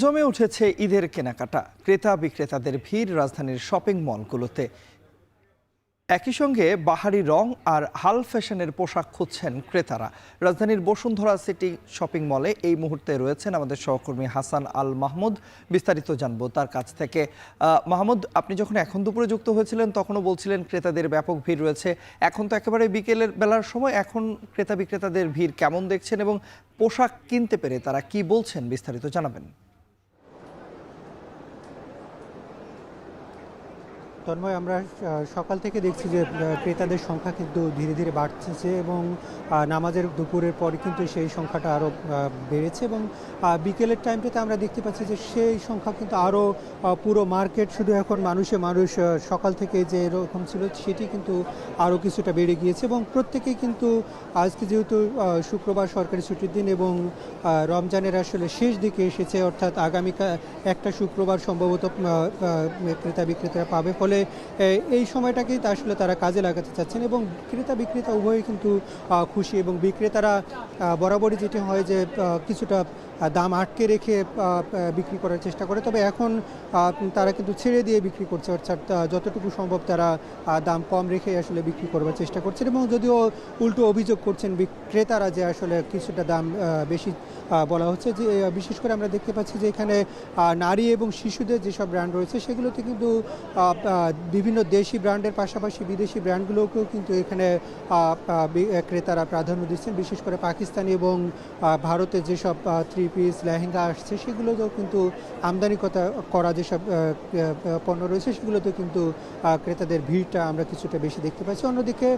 জমে উঠেছে ঈদের কেনাকাটা। ক্রেতা বিক্রেতাদের ভিড় রাজধানীর শপিং মলগুলোতে। একই সঙ্গে বাহারি রং আর হাল ফ্যাশনের পোশাক খুঁজছেন ক্রেতারা। রাজধানীর বসুন্ধরা সিটি শপিং মলে এই মুহূর্তে রয়েছেন আমাদের সহকর্মী হাসান আল মাহমুদ। বিস্তারিত জানবো তার কাছ থেকে। মাহমুদ, আপনি যখন এখন দুপুরে যুক্ত হয়েছিলেন তখনও বলছিলেন ক্রেতাদের ব্যাপক ভিড় রয়েছে। এখন তো একেবারে বিকেলের বেলার সময়, এখন ক্রেতা বিক্রেতাদের ভিড় কেমন দেখছেন এবং পোশাক কিনতে পেরে তারা কি বলছেন, বিস্তারিত জানাবেন। তন্ময়, আমরা সকাল থেকে দেখছি যে ক্রেতাদের সংখ্যা কিন্তু ধীরে ধীরে বাড়ছে এবং নামাজের দুপুরের পরে কিন্তু সেই সংখ্যাটা আরও বেড়েছে এবং বিকেলের টাইমটাতে আমরা দেখতে পাচ্ছি যে সেই সংখ্যা কিন্তু আরও পুরো মার্কেট শুধু এখন মানুষ সকাল থেকে যে এরকম ছিল সেটি কিন্তু আরও কিছুটা বেড়ে গিয়েছে এবং প্রত্যেকেই কিন্তু আজকে যেহেতু শুক্রবার সরকারি ছুটির দিন এবং রমজানের আসলে শেষ দিকে এসেছে, অর্থাৎ আগামীকাল একটা শুক্রবার সম্ভবত ক্রেতা বিক্রেতারা পাবে, ফলে এই সময়টাকেই আসলে তারা কাজে লাগাতে চাচ্ছেন এবং ক্রেতা বিক্রেতা উভয়ই কিন্তু খুশি এবং বিক্রেতারা বরাবরই যেটি হয় যে কিছুটা দাম আটকে রেখে বিক্রি করার চেষ্টা করে, তবে এখন তারা কিন্তু ছেড়ে দিয়ে বিক্রি করছে, অর্থাৎ যতটুকু সম্ভব তারা দাম কম রেখে আসলে বিক্রি করবার চেষ্টা করছেন এবং যদিও উল্টো অভিযোগ করছেন বিক্রেতারা যে আসলে কিছুটা দাম বেশি বলা হচ্ছে। যে বিশেষ করে আমরা দেখতে পাচ্ছি যে এখানে নারী এবং শিশুদের যেসব ব্র্যান্ড রয়েছে সেগুলোতে কিন্তু বিভিন্ন দেশি ব্র্যান্ডের পাশাপাশি বিদেশি ব্র্যান্ডগুলোকেও কিন্তু এখানে ক্রেতারা প্রাধান্য দিচ্ছেন। বিশেষ করে পাকিস্তানি এবং ভারতের যেসব থ্রি পিস লেহেঙ্গা আসছে সেগুলোতেও কিন্তু আমদানি করা যেসব পণ্য রয়েছে সেগুলোতেও কিন্তু ক্রেতাদের ভিড়টা আমরা কিছুটা বেশি দেখতে পাচ্ছি। অন্যদিকে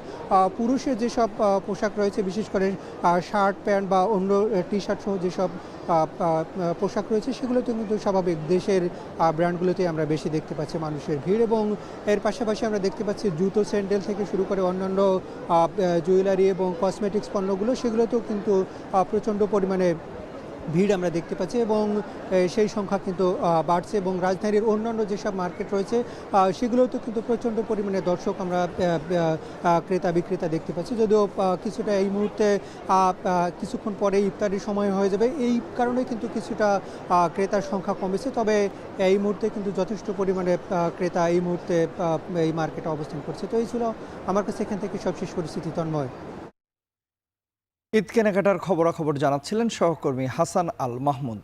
পুরুষের যেসব পোশাক রয়েছে, বিশেষ করে শার্ট প্যান্ট বা অন্য টি শার্ট সহ যেসব পোশাক রয়েছে সেগুলোতে কিন্তু স্বাভাবিক দেশের ব্র্যান্ডগুলোতেই আমরা বেশি দেখতে পাচ্ছি মানুষের ভিড় এবং এর পাশাপাশি আমরা দেখতে পাচ্ছি জুতো, স্যান্ডেল থেকে শুরু করে অন্যান্য জুয়েলারি এবং কসমেটিক্স পণ্যগুলো সেগুলোতেও কিন্তু প্রচণ্ড পরিমাণে ভিড় আমরা দেখতে পাচ্ছি এবং সেই সংখ্যা কিন্তু বাড়ছে এবং রাজধানীর অন্যান্য যেসব মার্কেট রয়েছে সেগুলোতে কিন্তু প্রচণ্ড পরিমাণে দর্শক আমরা ক্রেতা বিক্রেতা দেখতে পাচ্ছি। যদিও কিছুটা এই মুহূর্তে কিছুক্ষণ পরে ইফতারির সময় হয়ে যাবে, এই কারণে কিন্তু কিছুটা ক্রেতার সংখ্যা কমেছে, তবে এই মুহূর্তে কিন্তু যথেষ্ট পরিমাণে ক্রেতা এই মুহূর্তে এই মার্কেটে অবস্থান করছে। তো এই ছিল আমার কাছে এখান থেকে সবশেষ পরিস্থিতি। তন্ময়, ঈদ কেনাকাটার খবরাখবর জানাচ্ছিলেন সহকর্মী হাসান আল মাহমুদ।